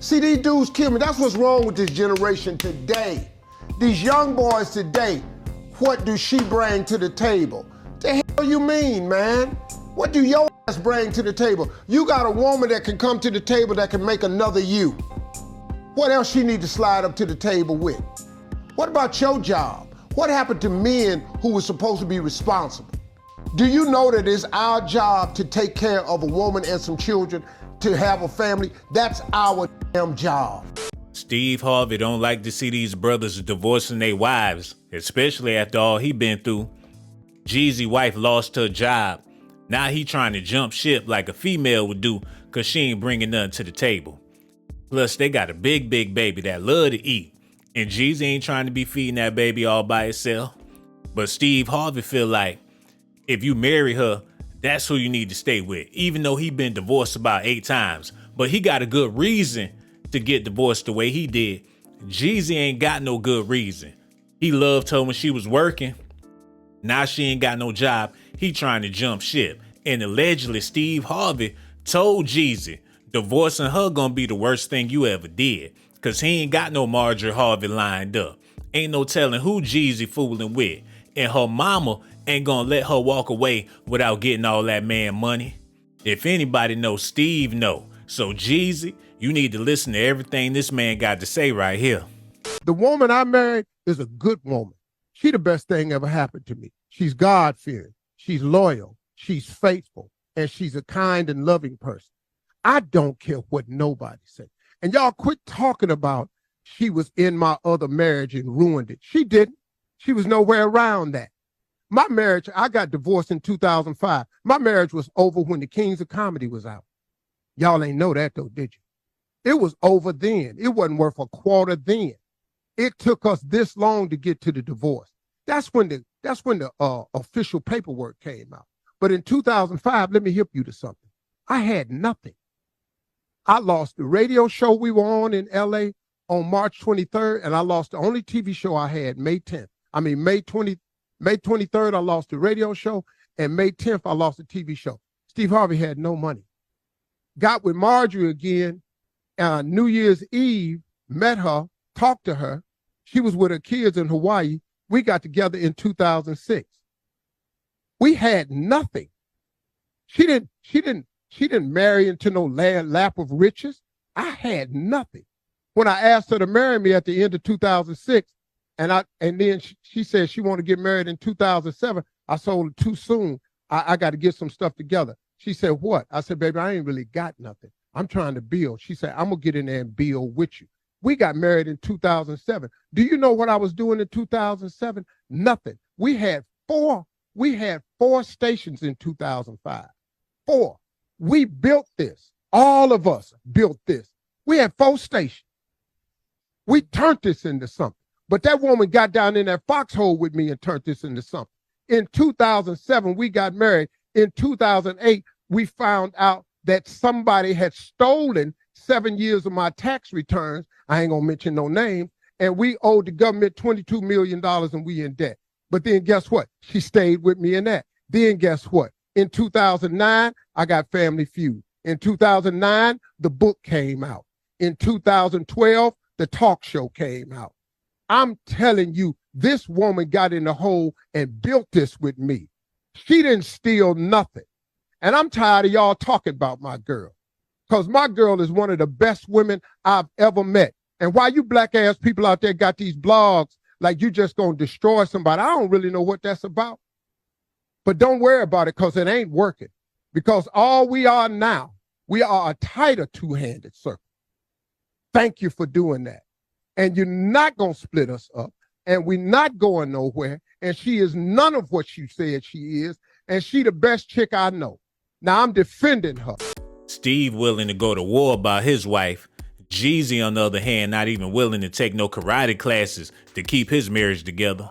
See, these dudes kill me. That's what's wrong with this generation today. These young boys today, what do she bring to the table? The hell you mean, man? What do your ass bring to the table? You got a woman that can come to the table that can make another you. What else she need to slide up to the table with? What about your job? What happened to men who were supposed to be responsible? Do you know that it's our job to take care of a woman and some children, to have a family? That's our damn job. Steve Harvey don't like to see these brothers divorcing their wives, especially after all he been through. Jeezy wife lost her job. Now he trying to jump ship like a female would do because she ain't bringing nothing to the table. Plus, they got a big baby that love to eat. And Jeezy ain't trying to be feeding that baby all by itself. But Steve Harvey feel like if you marry her, that's who you need to stay with, even though he been divorced about 8 times. But he got a good reason to get divorced the way he did. Jeezy ain't got no good reason. He loved her when she was working. Now she ain't got no job. He trying to jump ship. And allegedly Steve Harvey told Jeezy divorcing her gonna be the worst thing you ever did. Cause he ain't got no Marjorie Harvey lined up. Ain't no telling who Jeezy fooling with. And her mama ain't gonna let her walk away without getting all that man money. If anybody knows, Steve know. So Jeezy, you need to listen to everything this man got to say right here. The woman I married is a good woman. She the best thing ever happened to me. She's God-fearing. She's loyal. She's faithful. And she's a kind and loving person. I don't care what nobody says. And y'all quit talking about she was in my other marriage and ruined it. She didn't. She was nowhere around that. My marriage, I got divorced in 2005. My marriage was over when the Kings of Comedy was out. Y'all ain't know that though, did you? It was over then. It wasn't worth a quarter then. It took us this long to get to the divorce. That's when the official paperwork came out. But in 2005, let me hip you to something. I had nothing. I lost the radio show we were on in LA on March 23rd, and I lost the only TV show I had May 23rd, I lost the radio show, and May 10th, I lost the TV show. Steve Harvey had no money. Got with Marjorie again, New Year's Eve, met her, talked to her. She was with her kids in Hawaii. We got together in 2006. We had nothing. She didn't marry into no lap of riches. I had nothing. When I asked her to marry me at the end of 2006, and then she said she wanted to get married in 2007, I told her too soon. I got to get some stuff together. She said, what? I said, baby, I ain't really got nothing. I'm trying to build. She said, I'm going to get in there and build with you. We got married in 2007. Do you know what I was doing in 2007? Nothing. We had four stations in 2005. 4. We built this. All of us built this. We had 4 stations. We turned this into something. But that woman got down in that foxhole with me and turned this into something. In 2007, we got married. In 2008, we found out that somebody had stolen 7 years of my tax returns. I ain't gonna mention no names. And we owed the government $22 million and we in debt. But then guess what? She stayed with me in that. Then guess what? In 2009, I got Family Feud. In 2009, the book came out. In 2012, the talk show came out. I'm telling you, this woman got in the hole and built this with me. She didn't steal nothing. And I'm tired of y'all talking about my girl, because my girl is one of the best women I've ever met. And why you black ass people out there got these blogs like you just gonna destroy somebody, I don't really know what that's about. But don't worry about it, because it ain't working. Because all we are now, we are a tighter two-handed circle. Thank you for doing that. And you're not gonna split us up, and we're not going nowhere. And she is none of what she said she is, and she the best chick I know. Now I'm defending her. Steve willing to go to war about his wife. Jeezy, on the other hand, not even willing to take no karate classes to keep his marriage together.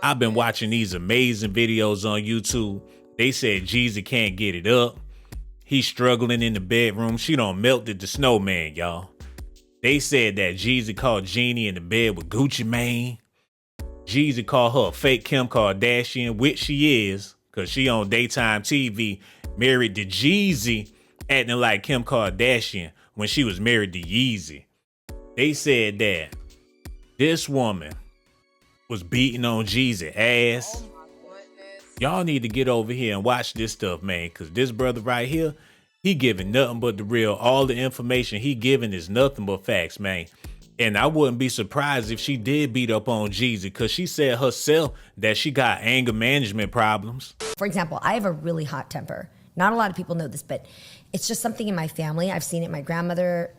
I've been watching these amazing videos on YouTube. They said Jeezy can't get it up. He's struggling in the bedroom. She done melted the snowman, y'all. They said that Jeezy caught Jeannie in the bed with Gucci Mane. Jeezy called her a fake Kim Kardashian, which she is, because she on daytime TV, married to Jeezy, acting like Kim Kardashian. when she was married to Jeezy. They said that this woman was beating on Jeezy ass. Y'all need to get over here and watch this stuff, man, because this brother right here, he giving nothing but the real. All the information he giving is nothing but facts, man. And I wouldn't be surprised if she did beat up on Jeezy, because she said herself that she got anger management problems. For example, I have a really hot temper. Not a lot of people know this, but it's just something in my family. I've seen it in my grandmother.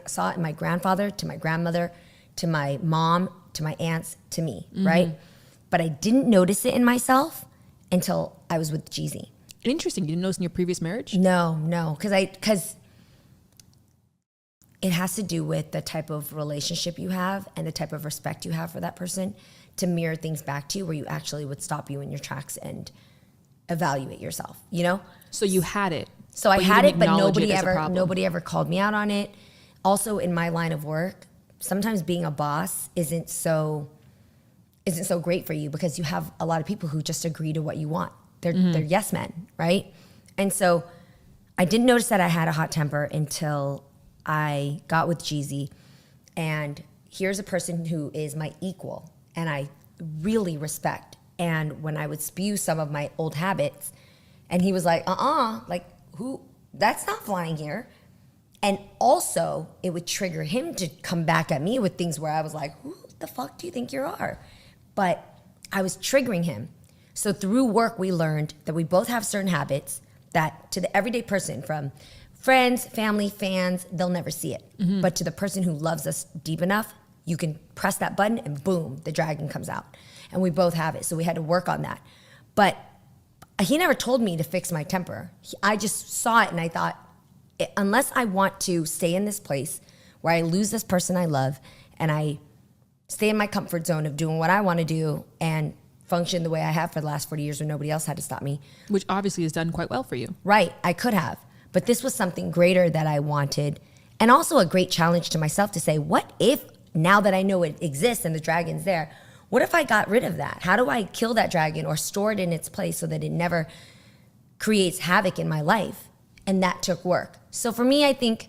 Saw it in my grandfather, to my grandmother, to my mom, to my aunts, to me, right? But I didn't notice it in myself until I was with Jeezy. Interesting. You didn't notice in your previous marriage? No, because it has to do with the type of relationship you have and the type of respect you have for that person to mirror things back to you, where you actually would stop you in your tracks and evaluate yourself, you know? So you had it. So I had it, but nobody ever called me out on it. Also, in my line of work, sometimes being a boss isn't so great for you, because you have a lot of people who just agree to what you want. They're yes men, right? And so I didn't notice that I had a hot temper until I got with Jeezy. And here's a person who is my equal and I really respect. And when I would spew some of my old habits, and he was like, like, who? That's not flying here. And also, it would trigger him to come back at me with things where I was like, who the fuck do you think you are? But I was triggering him. So through work, we learned that we both have certain habits that to the everyday person, from friends, family, fans, they'll never see it. But to the person who loves us deep enough, you can press that button and boom, the dragon comes out. And we both have it. So we had to work on that. But he never told me to fix my temper. I just saw it and I thought, unless I want to stay in this place where I lose this person I love and I stay in my comfort zone of doing what I want to do and function the way I have for the last 40 years when nobody else had to stop me. Which obviously has done quite well for you. Right, I could have. But this was something greater that I wanted, and also a great challenge to myself to say, what if, now that I know it exists and the dragon's there, what if I got rid of that? How do I kill that dragon or store it in its place so that it never creates havoc in my life? And that took work. So for me, I think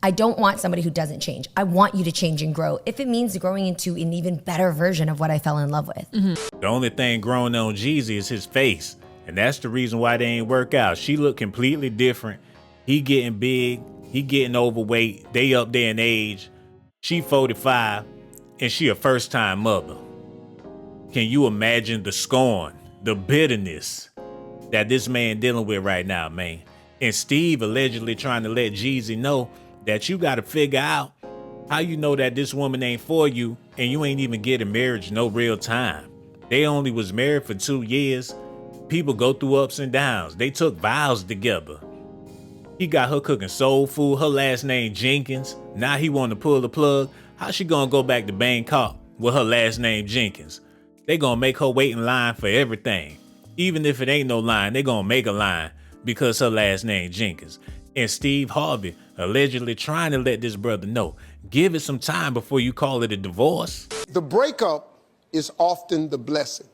I don't want somebody who doesn't change. I want you to change and grow, if it means growing into an even better version of what I fell in love with. The only thing growing on Jeezy is his face. And that's the reason why they ain't work out. She look completely different. He getting big. He getting overweight. They up there in age. She 45 and she a first-time mother. Can you imagine the scorn, the bitterness that this man dealing with right now, man? And Steve allegedly trying to let Jeezy know that you got to figure out how you know that this woman ain't for you and you ain't even getting marriage no real time. They only was married for 2 years. People go through ups and downs. They took vows together. He got her cooking soul food. Her last name Jenkins. Now he want to pull the plug. How she gonna go back to Bangkok with her last name Jenkins? They gonna make her wait in line for everything. Even if it ain't no line, they gonna make a line because her last name Jenkins. And Steve Harvey allegedly trying to let this brother know, give it some time before you call it a divorce. The breakup is often the blessing.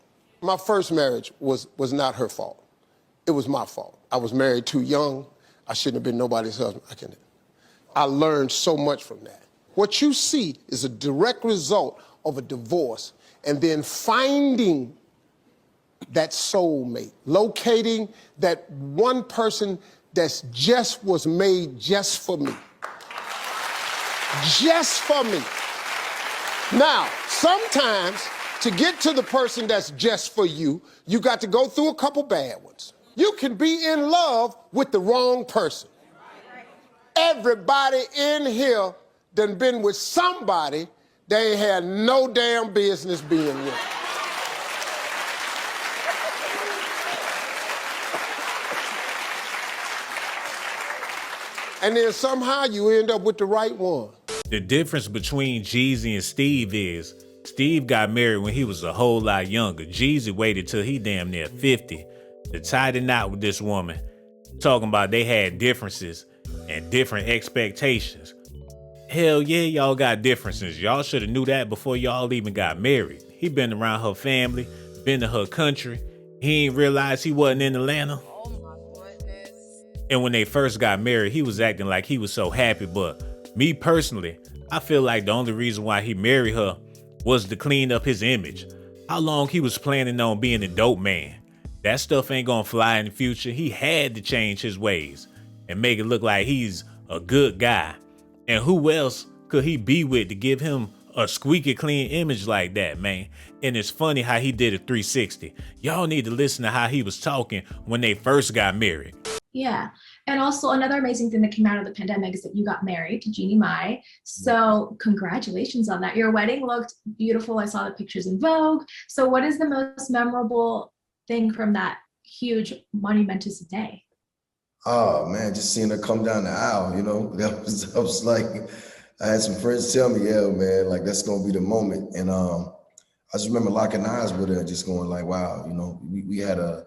My first marriage was not her fault. It was my fault. I was married too young. I shouldn't have been nobody's husband. I learned so much from that. What you see is a direct result of a divorce, and then finding that soulmate, locating that one person that's just was made just for me. Just for me. Now, sometimes to get to the person that's just for you, you got to go through a couple bad ones. You can be in love with the wrong person. Everybody in here done been with somebody they ain't had no damn business being with. And then somehow you end up with the right one. The difference between Jeezy and Steve is Steve got married when he was a whole lot younger. Jeezy waited till he damn near 50 to tie the knot with this woman. Talking about they had differences and different expectations. Hell yeah, y'all got differences. Y'all should have knew that before y'all even got married. He been around her family, been to her country. He ain't realized he wasn't in Atlanta. Oh my goodness. And when they first got married, he was acting like he was so happy. But me personally, I feel like the only reason why he married her was to clean up his image. How long he was planning on being a dope man. That stuff ain't gonna fly in the future. He had to change his ways and make it look like he's a good guy. And who else could he be with to give him a squeaky clean image like that, man? And it's funny how he did a 360. Y'all need to listen to how he was talking when they first got married. Yeah. And also another amazing thing that came out of the pandemic is that you got married to Jeannie Mai. So congratulations on that. Your wedding looked beautiful. I saw the pictures in Vogue. So what is the most memorable thing from that huge monumentous day? Oh man, just seeing her come down the aisle, you know, that was like, I had some friends tell me, yeah, man, like that's gonna be the moment. And I just remember locking eyes with her and just going like, wow, you know, we had an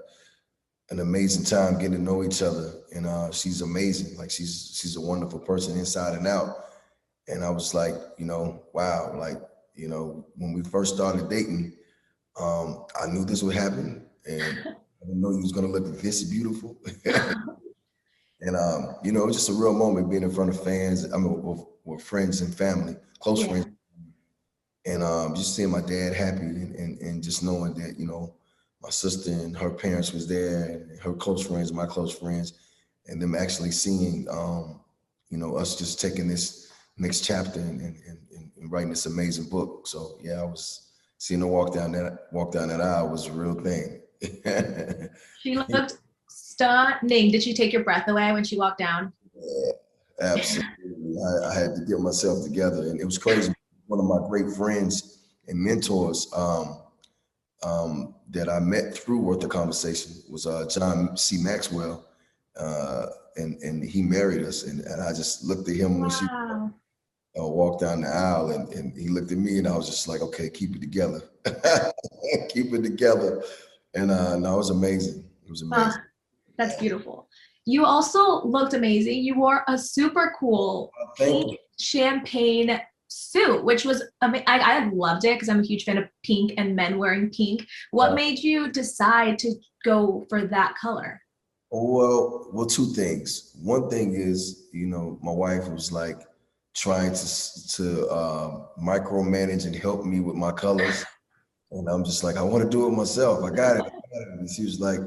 amazing time getting to know each other. And she's amazing. Like she's a wonderful person inside and out. And I was like, you know, wow, like, you know, when we first started dating, I knew this would happen. And I didn't know he was gonna look this beautiful. And you know, it was just a real moment being in front of fans. I mean, with friends and family, close friends. And just seeing my dad happy and just knowing that, you know, my sister and her parents was there, and her close friends, my close friends, and them actually seeing, you know, us just taking this next chapter and writing this amazing book. So yeah, I was seeing her walk down that aisle was a real thing. She looked stunning. Did she take your breath away when she walked down? Yeah, absolutely. I had to get myself together, and it was crazy. One of my great friends and mentors that I met through Worth the Conversation was John C. Maxwell, and he married us, and I just looked at him when she walked down the aisle, and he looked at me, and I was just like, okay, keep it together. Keep it together. And no, it was amazing. It was amazing. That's beautiful. You also looked amazing. You wore a super cool pink champagne suit, which was, I loved it because I'm a huge fan of pink and men wearing pink. What made you decide to go for that color? Well, two things. One thing is, you know, my wife was like trying to micromanage and help me with my colors. And I'm just like, I want to do it myself. I got it. And she was like,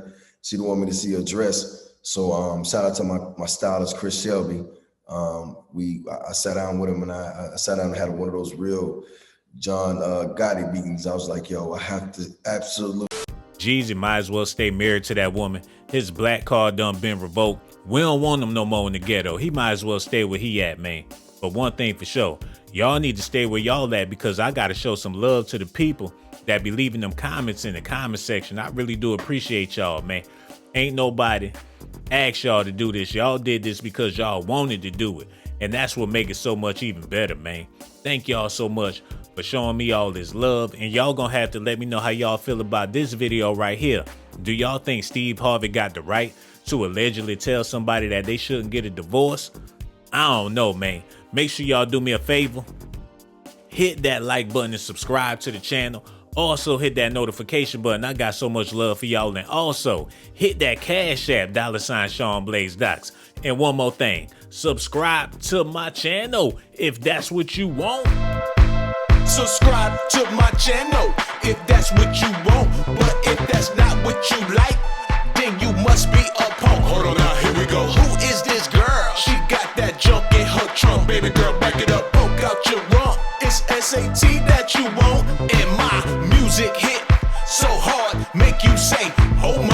she didn't want me to see her dress. So shout out to my stylist, Chris Shelby. I sat down with him, and I sat down and had one of those real John Gotti meetings. I was like, yo, I have to absolutely. Jeezy might as well stay married to that woman. His black card done been revoked. We don't want him no more in the ghetto. He might as well stay where he at, man. But one thing for sure, y'all need to stay where y'all at, because I got to show some love to the people that be leaving them comments in the comment section. I really do appreciate y'all, man. Ain't nobody asked y'all to do this. Y'all did this because y'all wanted to do it. And that's what make it so much even better, man. Thank y'all so much for showing me all this love. And y'all gonna have to let me know how y'all feel about this video right here. Do y'all think Steve Harvey got the right to allegedly tell somebody that they shouldn't get a divorce? I don't know, man. Make sure y'all do me a favor. Hit that like button and subscribe to the channel. Also hit that notification button. I got so much love for y'all. And also hit that Cash App $Sean Blaze Docs. And one more thing, subscribe to my channel if that's what you want. Subscribe to my channel if that's what you want. But if that's not what you like, then you must be a punk. Hold on now, here we go. Who is this girl? She got that junk in her trunk. Baby girl, back it up, poke out your rump. It's S.A.T that you want, and my music hit so hard, make you say, oh my.